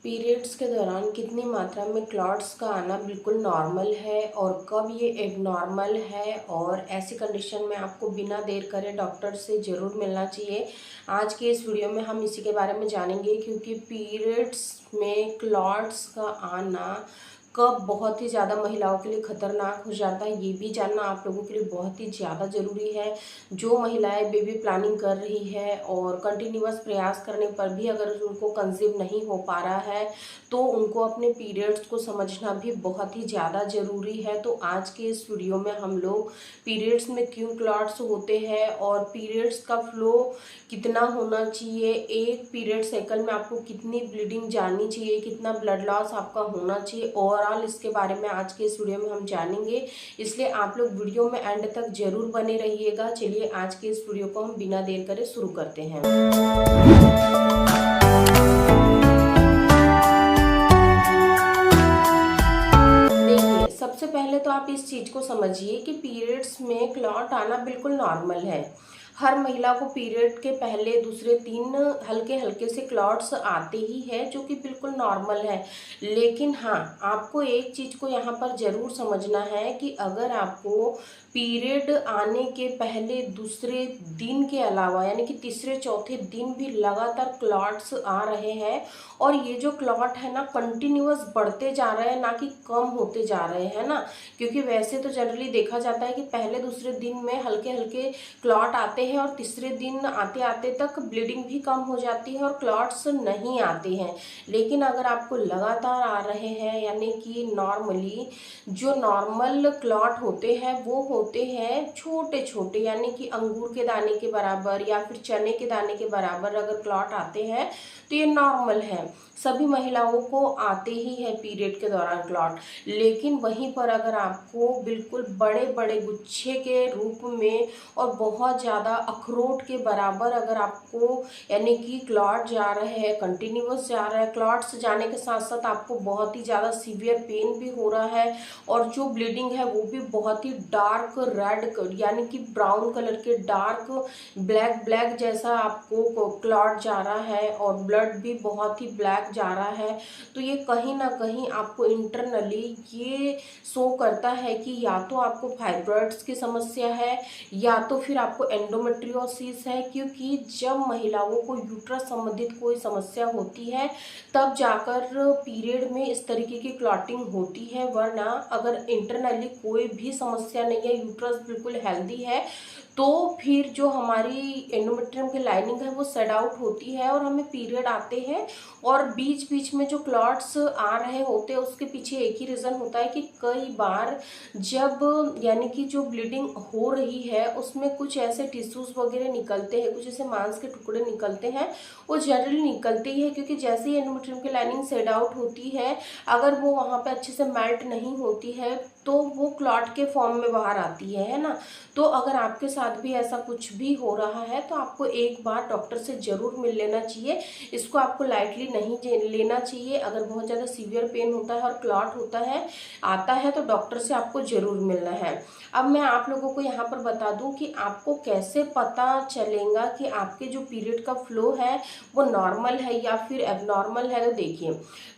Periods के दौरान कितनी मात्रा में क्लॉट्स का आना बिल्कुल नॉर्मल है और कब ये एबनॉर्मल है, और ऐसी कंडीशन में आपको बिना देर करे डॉक्टर से ज़रूर मिलना चाहिए। आज के इस वीडियो में हम इसी के बारे में जानेंगे, क्योंकि पीरियड्स में क्लॉट्स का आना कब बहुत ही ज़्यादा महिलाओं के लिए ख़तरनाक हो जाता है, ये भी जानना आप लोगों के लिए बहुत ही ज़्यादा ज़रूरी है। जो महिलाएं बेबी प्लानिंग कर रही है और कंटिन्यूअस प्रयास करने पर भी अगर उनको कंसीव नहीं हो पा रहा है, तो उनको अपने पीरियड्स को समझना भी बहुत ही ज़्यादा ज़रूरी है। तो आज के इस वीडियो में हम लोग पीरियड्स में क्यों क्लॉट्स होते हैं और पीरियड्स का फ्लो कितना होना चाहिए, एक पीरियड साइकिल में आपको कितनी ब्लीडिंग जानी चाहिए, कितना ब्लड लॉस आपका होना चाहिए, ओवरऑल इसके बारे में आज के इस वीडियो में हम जानेंगे। इसलिए आप लोग वीडियो में एंड तक जरूर बने रहिएगा। चलिए आज के इस वीडियो को हम बिना देर करे शुरू करते हैं। सबसे पहले तो आप इस चीज को समझिए कि पीरियड्स में क्लॉट आना बिल्कुल नॉर्मल है। हर महिला को पीरियड के पहले दूसरे 3 हल्के हल्के से क्लॉट्स आते ही है, जो कि बिल्कुल नॉर्मल है। लेकिन हाँ, आपको एक चीज को यहाँ पर जरूर समझना है कि अगर आपको पीरियड आने के पहले दूसरे दिन के अलावा यानी कि तीसरे चौथे दिन भी लगातार क्लॉट्स आ रहे हैं, और ये जो क्लॉट है ना कंटिन्यूअस बढ़ते जा रहे हैं, ना कि कम होते जा रहे हैं ना। क्योंकि वैसे तो जनरली देखा जाता है कि पहले दूसरे दिन में हल्के हल्के क्लॉट आते हैं और तीसरे दिन आते आते तक ब्लीडिंग भी कम हो जाती है और क्लॉट्स नहीं आते हैं। लेकिन अगर आपको लगातार आ रहे हैं, यानी कि नॉर्मली जो नॉर्मल क्लॉट होते हैं वो होते हैं छोटे छोटे, यानी कि अंगूर के दाने के बराबर या फिर चने के दाने के बराबर अगर क्लॉट आते हैं तो ये नॉर्मल है। सभी महिलाओं को आते ही है पीरियड के दौरान क्लॉट। लेकिन वहीं पर अगर आपको बिल्कुल बड़े बड़े गुच्छे के रूप में और बहुत ज़्यादा अखरोट के बराबर अगर आपको यानी कि क्लॉट जा रहे हैं, कंटिन्यूअस जा रहा है, क्लॉट्स जाने के साथ साथ आपको बहुत ही ज़्यादा सीवियर पेन भी हो रहा है, और जो ब्लीडिंग है वो भी बहुत ही डार्क रेड यानी कि ब्राउन कलर के डार्क ब्लैक ब्लैक जैसा आपको क्लॉट जा रहा है, और ब्लड भी बहुत ही ब्लैक जा रहा है, तो ये कहीं ना कहीं आपको इंटरनली ये शो करता है कि या तो आपको फाइब्रॉइड्स की समस्या है या तो फिर आपको एंडोमेट्रियोसिस है। क्योंकि जब महिलाओं को यूट्रस संबंधित कोई समस्या होती है तब जाकर पीरियड में इस तरीके की क्लॉटिंग होती है, वरना अगर इंटरनली कोई भी समस्या नहीं है, यूट्रस बिल्कुल हेल्दी है, तो फिर जो हमारी एंडोमेट्रियम की लाइनिंग है वो सेड आउट होती है और हमें पीरियड आते हैं। और बीच बीच में जो क्लॉट्स आ रहे होते हैं उसके पीछे एक ही रीज़न होता है कि कई बार जब यानी कि जो ब्लीडिंग हो रही है उसमें कुछ ऐसे टिश्यूज वगैरह निकलते हैं, कुछ ऐसे मांस के टुकड़े निकलते हैं, वो जनरली निकलते ही है। क्योंकि जैसे ही एंडोमेट्रियम की लाइनिंग सेड आउट होती है, अगर वो वहाँ पे अच्छे से मेल्ट नहीं होती है तो वो क्लॉट के फॉर्म में बाहर आती है ना। तो अगर आपके साथ भी ऐसा कुछ भी हो रहा है तो आपको एक बार डॉक्टर से ज़रूर मिल लेना चाहिए। इसको आपको लाइटली नहीं लेना चाहिए। अगर बहुत ज़्यादा सीवियर पेन होता है और क्लॉट होता है आता है तो डॉक्टर से आपको ज़रूर मिलना है। अब मैं आप लोगों को यहाँ पर बता दूँ कि आपको कैसे पता चलेगा कि आपके जो पीरियड का फ्लो है वो नॉर्मल है या फिर एबनॉर्मल है। तो देखिए,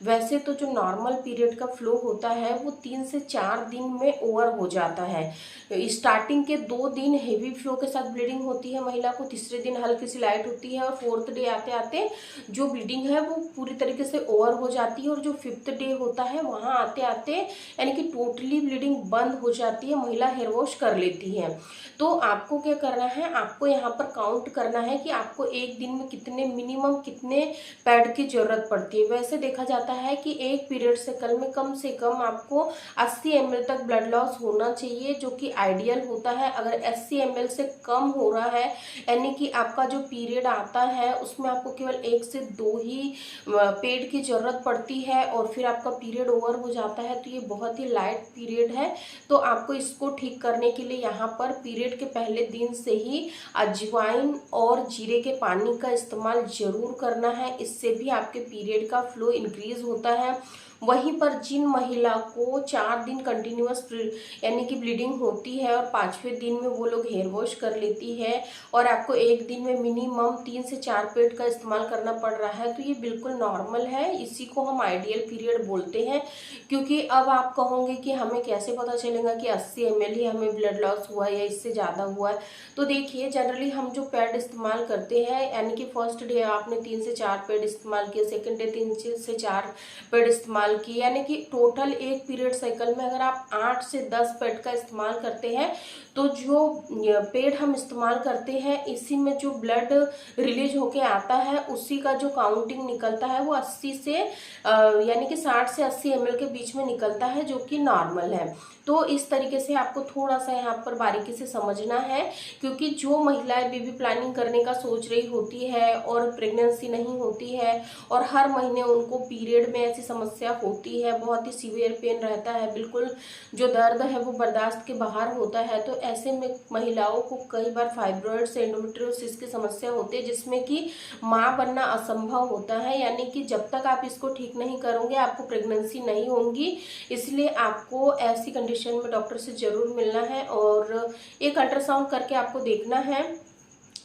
वैसे तो जो नॉर्मल पीरियड का फ्लो होता है वो 3 से 4 दिन में ओवर हो जाता है। स्टार्टिंग के 2 दिन हेवी फ्लो के साथ ब्लीडिंग होती है महिला को, तीसरे दिन हल्की सी लाइट होती है, और 4th डे आते आते जो ब्लीडिंग है वो पूरी तरीके से ओवर हो जाती है, और जो 5th डे होता है वहाँ आते आते यानी कि टोटली ब्लीडिंग बंद हो जाती है, महिला हेयर वॉश कर लेती है। तो आपको क्या करना है, आपको यहाँ पर काउंट करना है कि आपको एक दिन में कितने मिनिमम कितने पैड की जरूरत पड़ती है। वैसे देखा जाता है कि एक पीरियड साइकिल में कम से कम आपको 80 ml तक ब्लड लॉस होना चाहिए, जो कि आइडियल होता है। अगर 80 ml से कम हो रहा है यानी कि आपका जो पीरियड आता है उसमें आपको केवल 1 से 2 ही पेड की जरूरत पड़ती है और फिर आपका पीरियड ओवर हो जाता है, तो ये बहुत ही लाइट पीरियड है। तो आपको इसको ठीक करने के लिए यहाँ पर पीरियड के पहले दिन से ही अजवाइन और जीरे के पानी का इस्तेमाल जरूर करना है। इससे भी आपके पीरियड का फ्लो इंक्रीज होता है। वहीं पर जिन महिला को 4 दिन कंटिन्यू कंटिन्यूअस यानी कि ब्लीडिंग होती है और 5वें दिन में वो लोग हेयर वॉश कर लेती है और आपको एक दिन में मिनिमम 3 से 4 पैड का इस्तेमाल करना पड़ रहा है, तो ये बिल्कुल नॉर्मल है। इसी को हम आइडियल पीरियड बोलते हैं। क्योंकि अब आप कहोगे कि हमें कैसे पता चलेगा कि 80 ml ही हमें ब्लड लॉस हुआ है या इससे ज़्यादा हुआ है। तो देखिए, जनरली हम जो पैड इस्तेमाल करते हैं, यानी कि फर्स्ट डे आपने 3 से 4 पैड इस्तेमाल किए, सेकंड डे 3 से 4 पैड इस्तेमाल किए, यानी कि टोटल एक पीरियड साइकिल में अगर आप 8 से 10 पैड का इस्तेमाल करते हैं, तो जो पैड हम इस्तेमाल करते हैं इसी में जो ब्लड रिलीज होके आता है उसी का जो काउंटिंग निकलता है वो 80 से यानी कि 60 से 80 ml के बीच में निकलता है, जो कि नॉर्मल है। तो इस तरीके से आपको थोड़ा सा यहाँ पर बारीकी से समझना है, क्योंकि जो महिलाएं बेबी प्लानिंग करने का सोच रही होती है और प्रेगनेंसी नहीं होती है और हर महीने उनको पीरियड में ऐसी समस्या होती है, बहुत ही सीवियर पेन रहता है, बिल्कुल जो दर्द है वो बर्दाश्त के बाहर होता है, तो ऐसे में महिलाओं को कई बार फाइब्रॉइड्स, एंडोमेट्रियोसिस की समस्या होती है, जिसमें कि माँ बनना असंभव होता है। यानी कि जब तक आप इसको ठीक नहीं करोगे आपको प्रेगनेंसी नहीं होगी। इसलिए आपको ऐसी कंडीशन में डॉक्टर से जरूर मिलना है और एक अल्ट्रासाउंड करके आपको देखना है,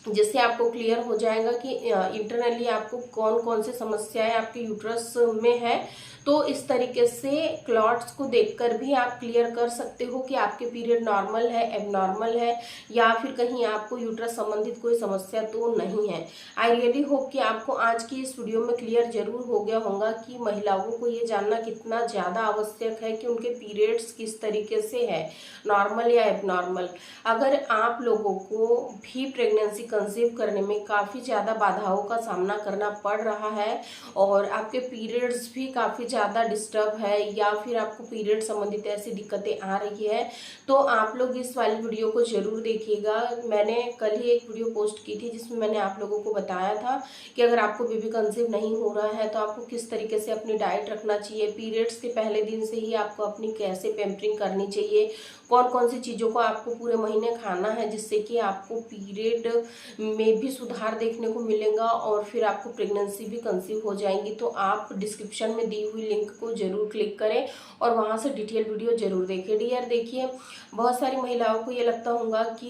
जिससे आपको क्लियर हो जाएगा कि इंटरनली आपको कौन कौन सी समस्याएं आपके यूट्रस में है। तो इस तरीके से क्लॉट्स को देखकर भी आप क्लियर कर सकते हो कि आपके पीरियड नॉर्मल है, एबनॉर्मल है, या फिर कहीं आपको यूट्रस संबंधित कोई समस्या तो नहीं है। आई रियली होप कि आपको आज की इस वीडियो में क्लियर जरूर हो गया होगा कि महिलाओं को ये जानना कितना ज़्यादा आवश्यक है कि उनके पीरियड्स किस तरीके से है, नॉर्मल या एबनॉर्मल। अगर आप लोगों को भी प्रेगनेंसी कंसीव करने में काफ़ी ज़्यादा बाधाओं का सामना करना पड़ रहा है और आपके पीरियड्स भी काफ़ी ज़्यादा डिस्टर्ब है, या फिर आपको पीरियड संबंधित ऐसी दिक्कतें आ रही है, तो आप लोग इस वाली वीडियो को जरूर देखिएगा। मैंने कल ही एक वीडियो पोस्ट की थी जिसमें मैंने आप लोगों को बताया था कि अगर आपको बेबी कंसीव नहीं हो रहा है तो आपको किस तरीके से अपनी डाइट रखना चाहिए, पीरियड्स के पहले दिन से ही आपको अपनी कैसे पैम्परिंग करनी चाहिए, कौन कौन सी चीज़ों को आपको पूरे महीने खाना है जिससे कि आपको पीरियड में भी सुधार देखने को मिलेगा और फिर आपको प्रेगनेंसी भी कंसीव हो जाएंगी। तो आप डिस्क्रिप्शन में दी हुई लिंक को जरूर क्लिक करें और वहां से डिटेल वीडियो जरूर देखें। डियर, देखिए, बहुत सारी महिलाओं को ये लगता होगा कि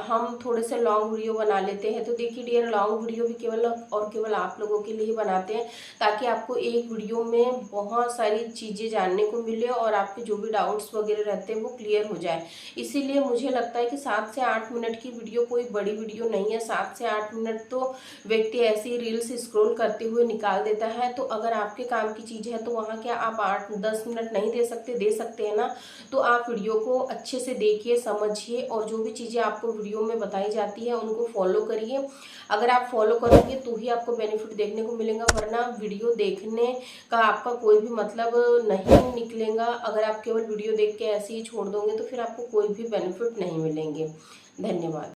हम थोड़े से लॉन्ग वीडियो बना लेते हैं, तो देखिए डियर, लॉन्ग वीडियो भी केवल और केवल आप लोगों के लिए ही बनाते हैं ताकि आपको एक वीडियो में बहुत सारी चीज़ें जानने को मिले और आपके जो भी डाउट्स वगैरह रहते हैं वो क्लियर हो जाए। इसीलिए मुझे लगता है कि 7 से 8 मिनट की वीडियो कोई बड़ी वीडियो नहीं है। 7 से 8 मिनट तो व्यक्ति ऐसे ही रील्स स्क्रॉल करते हुए निकाल देता है, तो अगर आपके काम की चीज़ है तो वहाँ क्या आप 8-10 मिनट नहीं दे सकते? दे सकते हैं ना। तो आप वीडियो को अच्छे से देखिए, समझिए और जो भी चीज़ें आपको वीडियो में बताई जाती है उनको फॉलो करिए। अगर आप फॉलो करोगे तो ही आपको बेनिफिट देखने को मिलेगा, वरना वीडियो देखने का आपका कोई भी मतलब नहीं निकलेगा। अगर आप केवल वीडियो देख के ऐसे ही छोड़ दोगे तो फिर आपको कोई भी बेनिफिट नहीं मिलेंगे। धन्यवाद।